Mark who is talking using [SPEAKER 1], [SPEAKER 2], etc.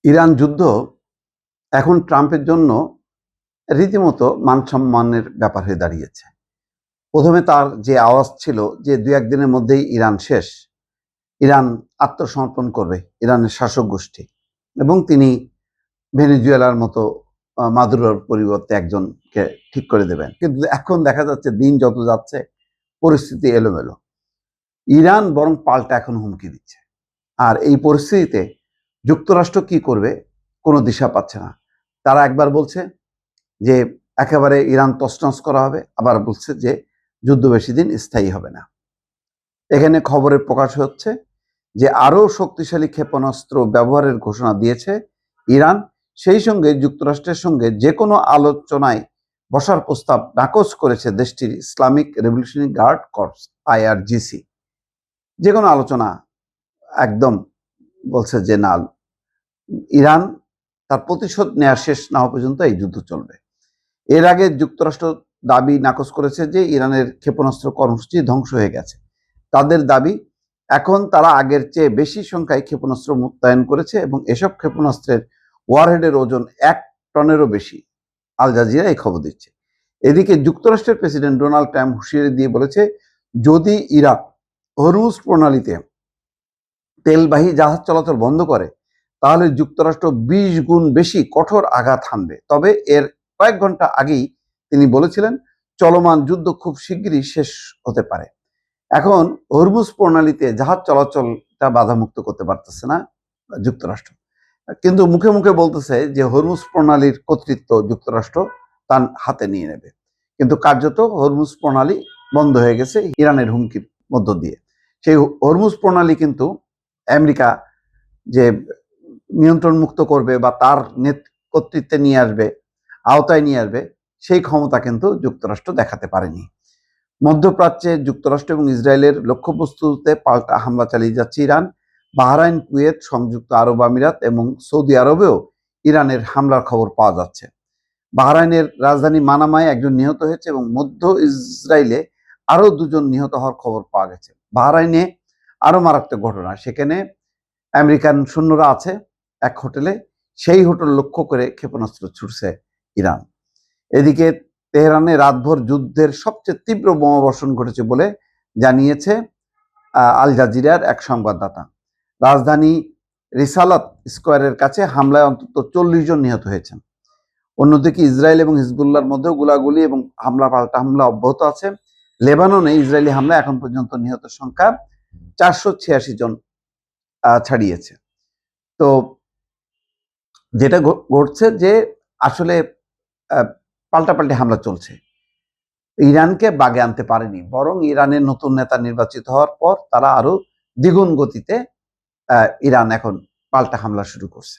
[SPEAKER 1] Iran যুদ্ধ এখন ট্রাম্পের জন্য রীতিমতো মান-সম্মানের ব্যাপার হয়ে দাঁড়িয়েছে। প্রথমে তার যে আওয়াজ ছিল যে ২-১ দিনের মধ্যেই ইরান শেষ, ইরান আত্মসমর্পণ করবে, ইরানের শাসক গোষ্ঠী, এবং তিনি ভেনেজুয়েলার মতো মাদুরোর পরিবর্তে একজনকে ঠিক করে দেবেন। কিন্তু এখন দেখা যাচ্ছে দিন যত যাচ্ছে পরিস্থিতি এলোমেলো। ইরান বরং পাল্টা এখন হুমকি দিচ্ছে। আর এই পরিস্থিতিতে যুক্তরাষ্ট্র কি করবে কোনো দিশা পাচ্ছে না। তারা একবার বলছে যে একেবারে ইরান তছনছ করা হবে, আবার বলছে যে যুদ্ধ বেশি দিন স্থায়ী হবে না। এখানে খবরে প্রকাশ হচ্ছে যে আরও শক্তিশালী ক্ষেপণাস্ত্র ব্যবহারের ঘোষণা দিয়েছে ইরান। সেই সঙ্গে যুক্তরাষ্ট্রের সঙ্গে যে কোনো আলোচনায় বসার প্রস্তাব নাকচ করেছে দেশটির Islamic revolutionary guard corps IRGC। যে কোনো আলোচনা একদম বলছে যে না, ইরান তার প্রতিশোধ নেওয়া শেষ না হওয়া পর্যন্ত এই যুদ্ধ চলবে। এর আগে যুক্তরাষ্ট্র দাবি নাকচ করেছে যে ইরানের ক্ষেপণাস্ত্র কর্মসূচি ধ্বংস হয়ে গেছে। তাদের দাবি এখন তারা আগের চেয়ে বেশি সংখ্যায় ক্ষেপণাস্ত্র মোতায়েন করেছে এবং এসব ক্ষেপণাস্ত্রের ওয়ারহেডের ওজন 1 টনেরও বেশি। আল জাজিরা এই খবর দিচ্ছে। এদিকে যুক্তরাষ্ট্রের প্রেসিডেন্ট ডোনাল্ড ট্রাম্প হুঁশিয়ারি দিয়ে বলেছে, যদি ইরান হরমুজ প্রণালীতে তেলবাহী জাহাজ চলাচল বন্ধ করে তাহলে যুক্তরাষ্ট্র 20 গুণ বেশি কঠোর আঘাত হানবে। তবে এর কয়েক ঘন্টা আগেই তিনি বলেছিলেন চলমান যুদ্ধ খুব শিগগিরই শেষ হতে পারে। এখন হরমুজ প্রণালীতে জাহাজ চলাচলটা বাধামুক্ত করতে পারতেছে না যুক্তরাষ্ট্র, কিন্তু মুখে মুখে বলতেছে যে হরমুজ প্রণালীর কর্তৃত্ব যুক্তরাষ্ট্র তার হাতে নিয়ে নেবে। কিন্তু কার্যত হরমুজ প্রণালী বন্ধ হয়ে গেছে ইরানের হুমকির মধ্য দিয়ে। সেই হরমুজ প্রণালী কিন্তু আমেরিকা যে নিয়ন্ত্রণ মুক্ত করবে বা তার কর্তৃত্বে নিয়ে আসবে, আওতায় নিয়ে আসবে, সেই ক্ষমতা কিন্তু যুক্তরাষ্ট্র দেখাতে পারেনি। মধ্যপ্রাচ্যে যুক্তরাষ্ট্র এবং ইসরায়েলের লক্ষ্যবস্তুতে পাল্টা হামলা চালিয়ে যাচ্ছে ইরান। বাহরাইন, কুয়েত, সংযুক্ত আরব আমিরাত এবং সৌদি আরবেও ইরানের হামলার খবর পাওয়া যাচ্ছে। বাহরাইনের রাজধানী মানামায় একজন নিহত হয়েছে এবং মধ্য ইসরায়েলে আরো 2জন নিহত হওয়ার খবর পাওয়া গেছে। বাহরাইনে আরো মারাত্মক ঘটনা, সেখানে আমেরিকান সৈন্যরা আছে এক হোটেলে, সেই হোটেল লক্ষ্য করে ক্ষেপণাস্ত্র ছুড়ছে ইরান। এদিকে তেহরানে রাতভর যুদ্ধের সবচেয়ে তীব্র বোমাবর্ষণ ঘটেছে বলে জানিয়েছে আল জাজিরার এক সংবাদদাতা। রাজধানী রিসালাত স্কোয়ারের কাছে হামলায় অন্তত 40 জন নিহত হয়েছেন। অন্যদিকে ইসরায়েল এবং হিজবুল্লাহর মধ্যেও গোলাগুলি এবং হামলা পাল্টা হামলা অব্যাহত আছে। লেবাননে ইসরায়েলি হামলা এখন পর্যন্ত নিহত সংখ্যা 486 জন ছাড়িয়েছে। তো যেটা ঘটছে যে আসলে পাল্টাপাল্টি হামলা চলছে। ইরানকে বাগে আনতে পারেনি, বরং ইরানের নতুন নেতা নির্বাচিত হওয়ার পর তারা আরো দ্বিগুণ গতিতে ইরান এখন পাল্টা হামলা শুরু করছে।